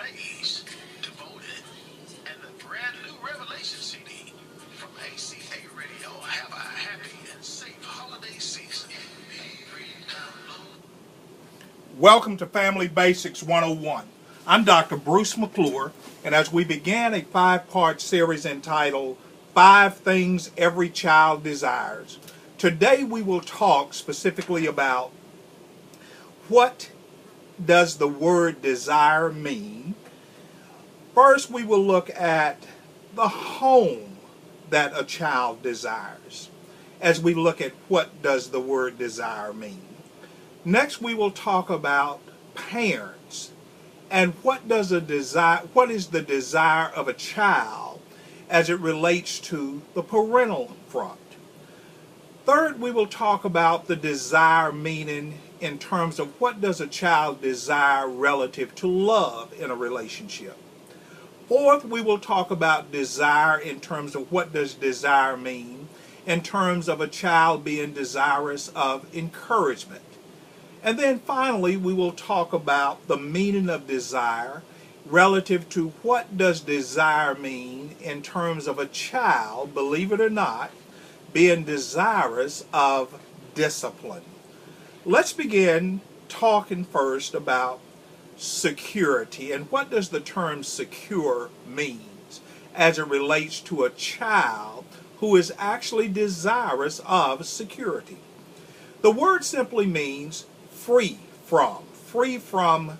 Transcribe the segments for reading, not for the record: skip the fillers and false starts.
praise, devoted, and the brand new Revelation CD from ACA Radio. Have a happy and safe holiday season. Welcome to Family Basics 101. I'm Dr. Bruce McClure, and as we began a 5-part series entitled 5 Things Every Child Desires, today we will talk specifically about what does the word desire mean. First, we will look at the home that a child desires as we look at what does the word desire mean. Next, we will talk about parents and what is the desire of a child as it relates to the parental front. Third, we will talk about the desire meaning in terms of what does a child desire relative to love in a relationship. Fourth, we will talk about desire in terms of what does desire mean in terms of a child being desirous of encouragement. And then finally, we will talk about the meaning of desire relative to what does desire mean in terms of a child, believe it or not, being desirous of discipline. Let's begin talking first about security and what does the term secure means as it relates to a child who is actually desirous of security. The word simply means free from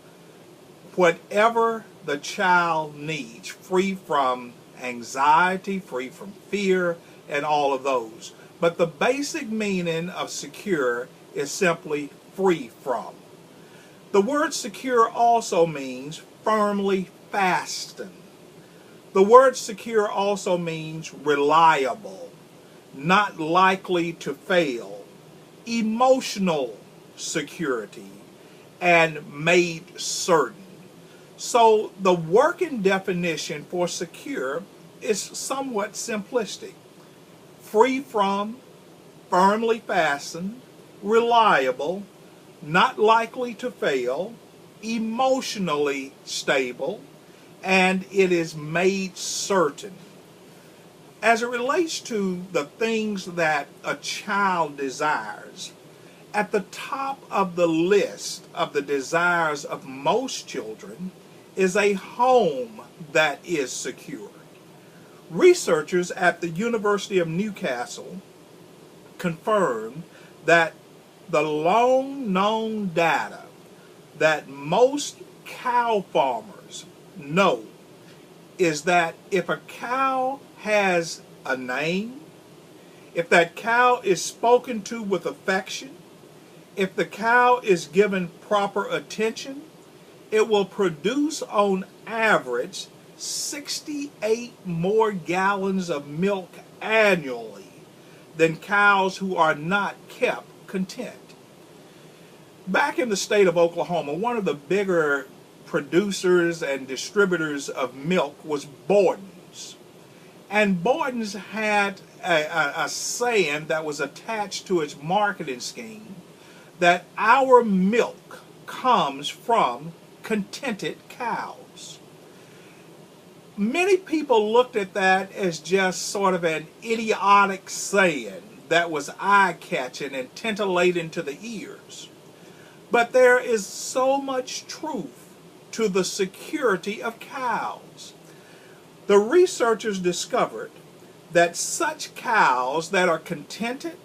whatever the child needs, free from anxiety, free from fear, and all of those. But the basic meaning of secure is simply free from. The word secure also means firmly fastened. The word secure also means reliable, not likely to fail, emotional security, and made certain. So the working definition for secure is somewhat simplistic. Free from, firmly fastened, reliable, not likely to fail, emotionally stable, and it is made certain. As it relates to the things that a child desires, at the top of the list of the desires of most children is a home that is secure. Researchers at the University of Newcastle confirmed that the long known data that most cow farmers know is that if a cow has a name, if that cow is spoken to with affection, if the cow is given proper attention, it will produce on average 68 more gallons of milk annually than cows who are not kept content. Back in the state of Oklahoma, one of the bigger producers and distributors of milk was Borden's. And Borden's had a saying that was attached to its marketing scheme that our milk comes from contented cows. Many people looked at that as just sort of an idiotic saying that was eye-catching and titillating to the ears. But there is so much truth to the security of cows. The researchers discovered that such cows that are contented,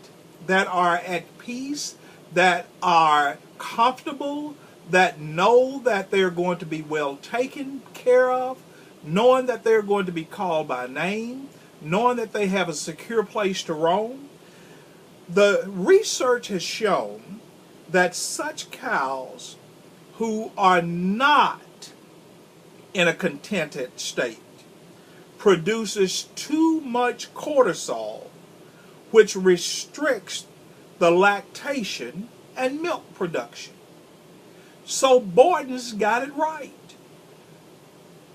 that are at peace, that are comfortable, that know that they're going to be well taken care of, knowing that they're going to be called by name, knowing that they have a secure place to roam. The research has shown that such cows who are not in a contented state produces too much cortisol, which restricts the lactation and milk production. So Borden's got it right.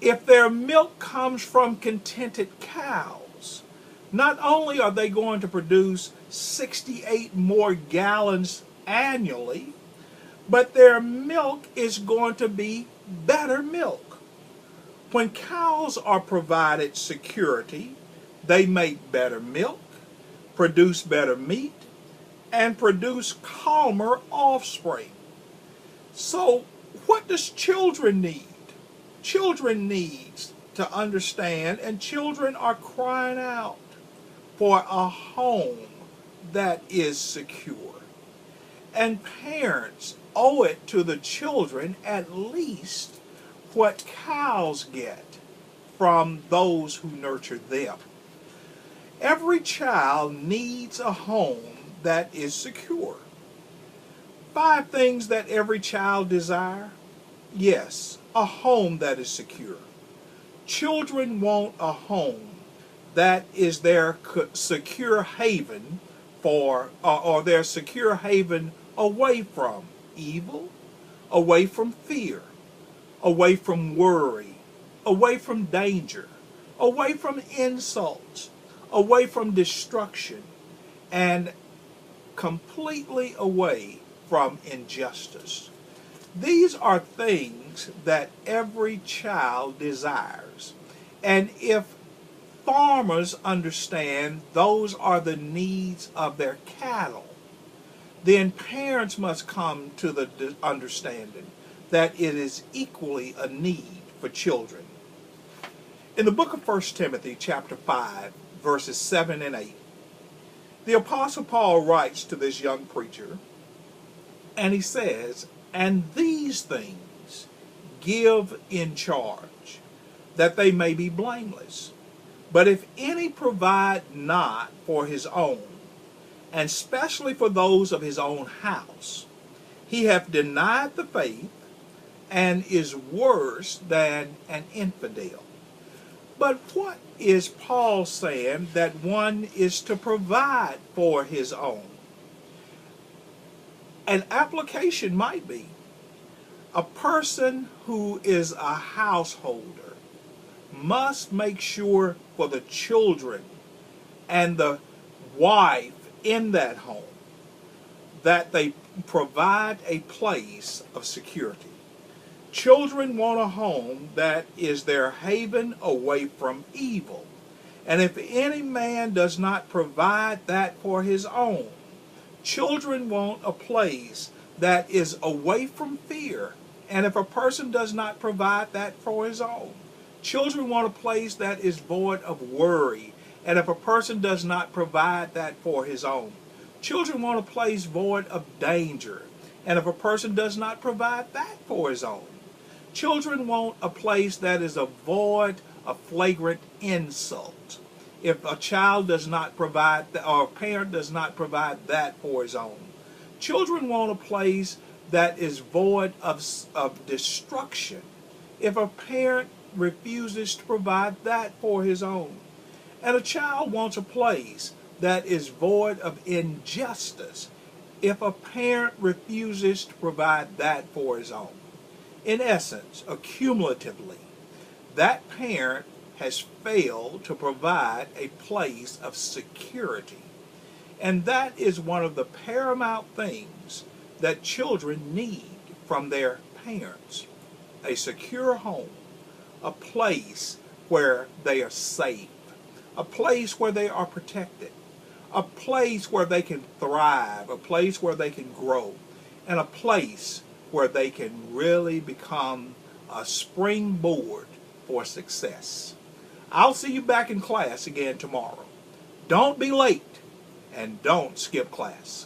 If their milk comes from contented cows, not only are they going to produce 68 more gallons annually, but their milk is going to be better milk. When cows are provided security, they make better milk, produce better meat, and produce calmer offspring. So, what does children need? Children need to understand, and children are crying out for a home that is secure. And parents owe it to the children at least what cows get from those who nurture them. Every child needs a home that is secure. 5 things that every child desire. Yes, a home that is secure. Children want a home that is their secure haven or their secure haven away from evil, away from fear, away from worry, away from danger, away from insults, away from destruction, and completely away from injustice. These are things that every child desires. And if farmers understand those are the needs of their cattle, then parents must come to the understanding that it is equally a need for children. In the book of 1 Timothy chapter 5, verses 7 and 8, the Apostle Paul writes to this young preacher, and he says, "And these things give in charge, that they may be blameless. But if any provide not for his own, and especially for those of his own house, he hath denied the faith, and is worse than an infidel." But what is Paul saying that one is to provide for his own? An application might be a person who is a householder must make sure for the children and the wife in that home that they provide a place of security. Children want a home that is their haven away from evil. And if any man does not provide that for his own, children want a place that is away from fear. And if a person does not provide that for his own, children want a place that is void of worry. And if a person does not provide that for his own, children want a place void of danger. And if a person does not provide that for his own, children want a place that is void of flagrant insult. If a child does not provide, or a parent does not provide that for his own, children want a place that is void of destruction. If a parent refuses to provide that for his own, and a child wants a place that is void of injustice, if a parent refuses to provide that for his own. In essence, accumulatively, that parent has failed to provide a place of security. And that is one of the paramount things that children need from their parents. A secure home, a place where they are safe, a place where they are protected, a place where they can thrive, a place where they can grow, and a place where they can really become a springboard for success. I'll see you back in class again tomorrow. Don't be late and don't skip class.